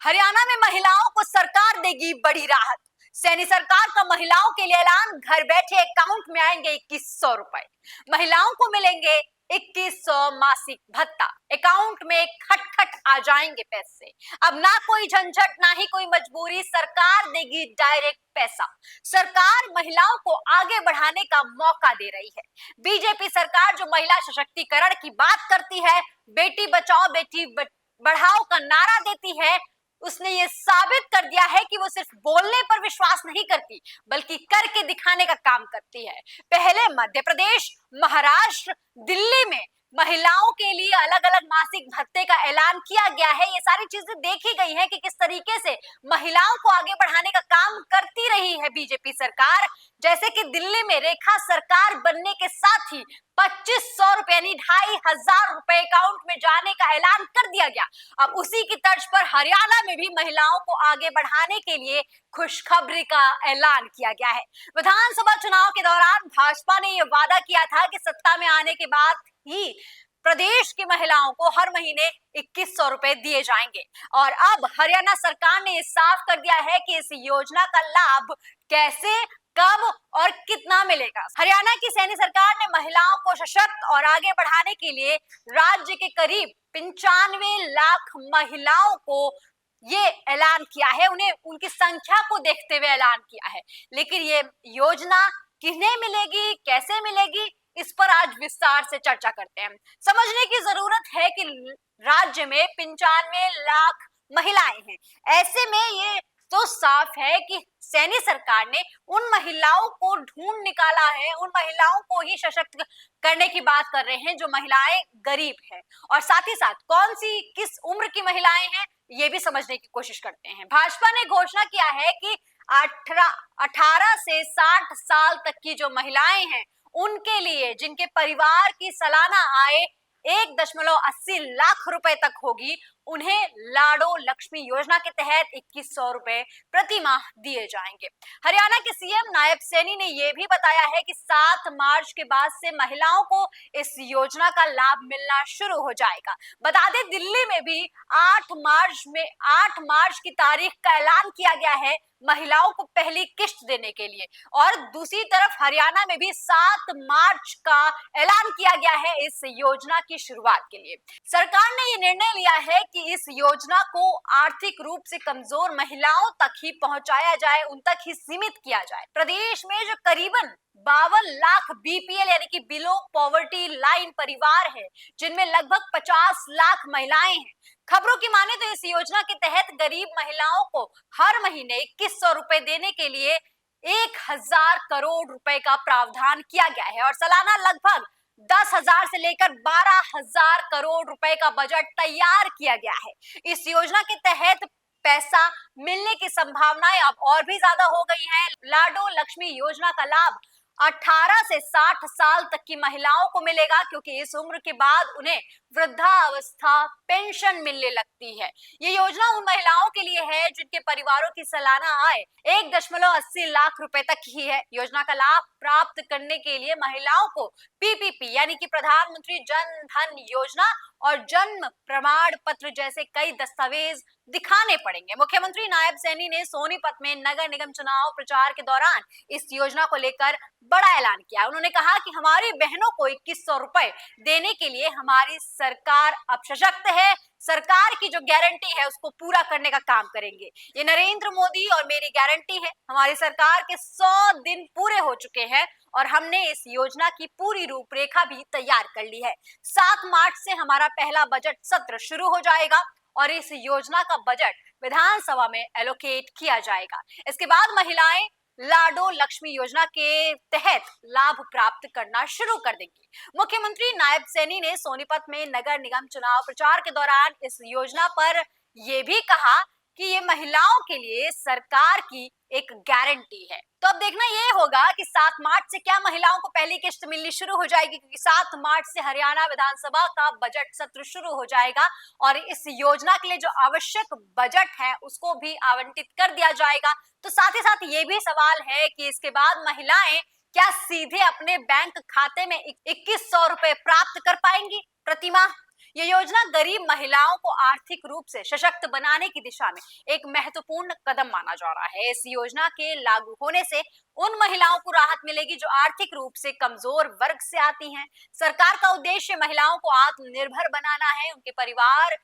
हरियाणा में महिलाओं को सरकार देगी बड़ी राहत। सैनी सरकार का महिलाओं के लिए ऐलान, घर बैठे अकाउंट में आएंगे 2100 रुपए। महिलाओं को मिलेंगे 2100 मासिक भत्ता, अकाउंट में खटखट आ जाएंगे पैसे। अब ना कोई झंझट, ना ही कोई मजबूरी, सरकार देगी डायरेक्ट पैसा। सरकार महिलाओं को आगे बढ़ाने का मौका दे रही है। बीजेपी सरकार जो महिला सशक्तिकरण की बात करती है, बेटी बचाओ बेटी बढ़ाओ का नारा देती है, उसने ये साबित कर दिया है कि वो सिर्फ बोलने पर विश्वास नहीं करती, बल्कि करके दिखाने का काम करती है। पहले मध्य प्रदेश, महाराष्ट्र, दिल्ली में महिलाओं के लिए अलग अलग मासिक भत्ते का ऐलान किया गया है। ये सारी चीजें देखी गई हैं कि किस तरीके से महिलाओं को आगे बढ़ाने का काम करती रही है बीजेपी सरकार। जैसे कि दिल्ली में रेखा सरकार बनने के साथ ही 2500 रुपए यानी 2500 रुपए अकाउंट में जाने का ऐलान कर दिया गया। अब उसी की तर्ज पर हरियाणा में भी महिलाओं को आगे बढ़ाने के लिए खुशखबरी का ऐलान किया गया है। विधानसभा चुनाव के दौरान भाजपा ने यह वादा किया था कि सत्ता में आने के बाद ही प्रदेश की महिलाओं को हर महीने 2100 रुपए दिए जाएंगे। और अब हरियाणा सरकार ने साफ कर दिया है कि इस योजना का लाभ कैसे, कब और कितना मिलेगा। हरियाणा की सैनी सरकार ने महिलाओं को सशक्त और आगे बढ़ाने के लिए राज्य के करीब 95 लाख महिलाओं को ये ऐलान किया है। उन्हें उनकी संख्या को देखते हुए ऐलान किया है। लेकिन ये योजना किन्हें मिलेगी, कैसे मिलेगी, इस पर आज विस्तार से चर्चा करते हैं। समझने की जरूरत है कि राज्य में 95 लाख महिलाएं हैं। ऐसे में ये तो साफ है कि सैनी सरकार ने उन महिलाओं को ढूंढ निकाला है, उन महिलाओं को ही सशक्त करने की बात कर रहे हैं जो महिलाएं गरीब हैं। और साथ ही साथ कौन सी किस उम्र की महिलाएं हैं ये भी समझने की कोशिश करते हैं। भाजपा ने घोषणा किया है कि 18 से 60 साल तक की जो महिलाएं हैं उनके लिए, जिनके परिवार की सालाना आय 1.80 लाख रुपए तक होगी, उन्हें लाडो लक्ष्मी योजना के तहत 2100 रुपए प्रति माह दिए जाएंगे। हरियाणा के सीएम नायब सैनी ने यह भी बताया है कि 7 मार्च के बाद से महिलाओं को इस योजना का लाभ मिलना शुरू हो जाएगा। बता दें, दिल्ली में भी 8 मार्च की तारीख का ऐलान किया गया है महिलाओं को पहली किश्त देने के लिए। और दूसरी तरफ हरियाणा में भी 7 मार्च का ऐलान किया गया है इस योजना की शुरुआत के लिए। सरकार ने ये निर्णय लिया है कि इस योजना को आर्थिक रूप से कमजोर महिलाओं तक ही पहुंचाया जाए, उन तक ही सीमित किया जाए। प्रदेश में जो करीबन 52 लाख बीपीएल यानी कि बिलो पॉवर्टी लाइन परिवार है, जिनमें लगभग 50 लाख महिलाएं हैं। खबरों की माने तो इस योजना के तहत गरीब महिलाओं को हर महीने 2100 रुपए देने के लिए 1000 करोड़ रुपए का प्रावधान किया गया है और सालाना लगभग 10,000 से लेकर 12,000 करोड़ रुपए का बजट तैयार किया गया है। इस योजना के तहत पैसा मिलने की संभावनाएं अब और भी ज्यादा हो गई हैं। लाडो लक्ष्मी योजना का लाभ 18 से 60 साल तक की महिलाओं को मिलेगा, क्योंकि इस उम्र के बाद उन्हें वृद्धावस्था पेंशन मिलने लगती है। ये योजना उन महिलाओं के लिए है जिनके परिवारों की सालाना आय 1.80 लाख रुपए तक ही है। योजना का लाभ प्राप्त करने के लिए महिलाओं को पीपीपी यानी कि प्रधानमंत्री जन धन योजना और जन्म प्रमाण पत्र जैसे कई दस्तावेज दिखाने पड़ेंगे। मुख्यमंत्री नायब सैनी ने सोनीपत में नगर निगम चुनाव प्रचार के दौरान इस योजना को लेकर बड़ा ऐलान किया। उन्होंने कहा कि हमारी बहनों को 2100 रुपए देने के लिए हमारी सरकार अब सशक्त है। सरकार की जो गारंटी है उसको पूरा करने का काम करेंगे। ये नरेंद्र मोदी और मेरी गारंटी है। हमारी सरकार के 100 दिन पूरे हो चुके हैं और हमने इस योजना की पूरी रूपरेखा भी तैयार कर ली है। 7 मार्च से हमारा पहला बजट सत्र शुरू हो जाएगा और इस योजना का बजट विधानसभा में एलोकेट किया जाएगा। इसके बाद महिलाएं लाडो लक्ष्मी योजना के तहत लाभ प्राप्त करना शुरू कर देंगी। मुख्यमंत्री नायब सैनी ने सोनीपत में नगर निगम चुनाव प्रचार के दौरान इस योजना पर यह भी कहा कि ये महिलाओं के लिए सरकार की एक गारंटी है। तो अब देखना ये होगा कि 7 मार्च से क्या महिलाओं को पहली किश्त मिलनी शुरू हो जाएगी, क्योंकि 7 मार्च से हरियाणा विधानसभा का बजट सत्र शुरू हो जाएगा और इस योजना के लिए जो आवश्यक बजट है उसको भी आवंटित कर दिया जाएगा। तो साथ ही साथ ये भी सवाल है कि इसके बाद महिलाएं क्या सीधे अपने बैंक खाते में 2100 रुपए प्राप्त कर पाएंगी प्रतिमाह, ये योजना गरीब महिलाओं को आर्थिक रूप से सशक्त बनाने की दिशा में एक महत्वपूर्ण कदम माना जा रहा है। इस योजना के लागू होने से उन महिलाओं को राहत मिलेगी जो आर्थिक रूप से कमजोर वर्ग से आती हैं। सरकार का उद्देश्य महिलाओं को आत्मनिर्भर बनाना है, उनके परिवार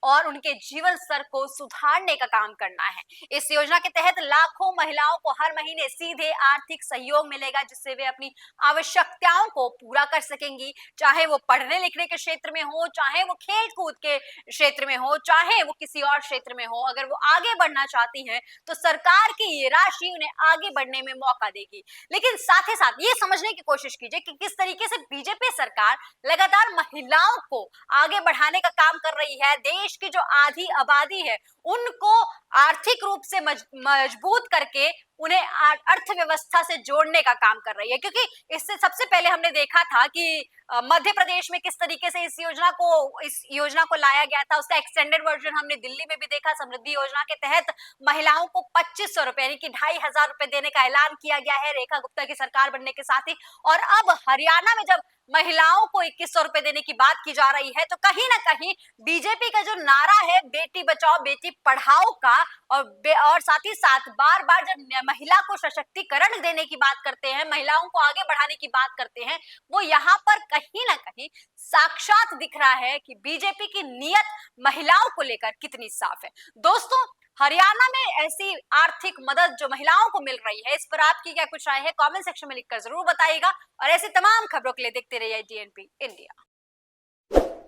और उनके जीवन स्तर को सुधारने का काम करना है। इस योजना के तहत लाखों महिलाओं को हर महीने सीधे आर्थिक सहयोग मिलेगा, जिससे वे अपनी आवश्यकताओं को पूरा कर सकेंगी, चाहे वो पढ़ने लिखने के क्षेत्र में हो, चाहे वो खेल कूद के क्षेत्र में हो, चाहे वो किसी और क्षेत्र में हो। अगर वो आगे बढ़ना चाहती हैं तो सरकार की ये राशि उन्हें आगे बढ़ने में मौका देगी। लेकिन साथ ही साथ ये समझने की कोशिश कीजिए कि किस तरीके से बीजेपी सरकार लगातार महिलाओं को आगे बढ़ाने का काम कर रही है। देश की जो आधी आबादी है उनको आर्थिक रूप से मजबूत करके उन्हें अर्थव्यवस्था से जोड़ने का काम कर रही है। क्योंकि इससे सबसे पहले हमने देखा था कि मध्य प्रदेश में किस तरीके से इस योजना को लाया गया था। उसका एक्सटेंडेड वर्जन हमने दिल्ली में भी देखा। समृद्धि योजना के तहत महिलाओं को 2500 रुपए यानी कि 2500 रुपए देने का ऐलान किया गया है रेखा गुप्ता की सरकार बनने के साथ ही। और अब हरियाणा में जब महिलाओं को 2100 रुपए देने की बात की जा रही है तो कहीं ना कहीं बीजेपी का जो नारा है बेटी बचाओ बेटी पढ़ाओ का और साथ ही साथ बार बार जब महिला को सशक्तिकरण देने की बात करते हैं, महिलाओं को आगे बढ़ाने की बात करते हैं, वो यहाँ पर कहीं ना कहीं साक्षात दिख रहा है कि बीजेपी की नीयत महिलाओं को लेकर कितनी साफ है। दोस्तों, हरियाणा में ऐसी आर्थिक मदद जो महिलाओं को मिल रही है, इस पर आपकी क्या कुछ राय है? कमेंट सेक्शन में लिखकर जरूर बताइएगा और ऐसी तमाम खबरों के लिए देखते रहिए DNP इंडिया।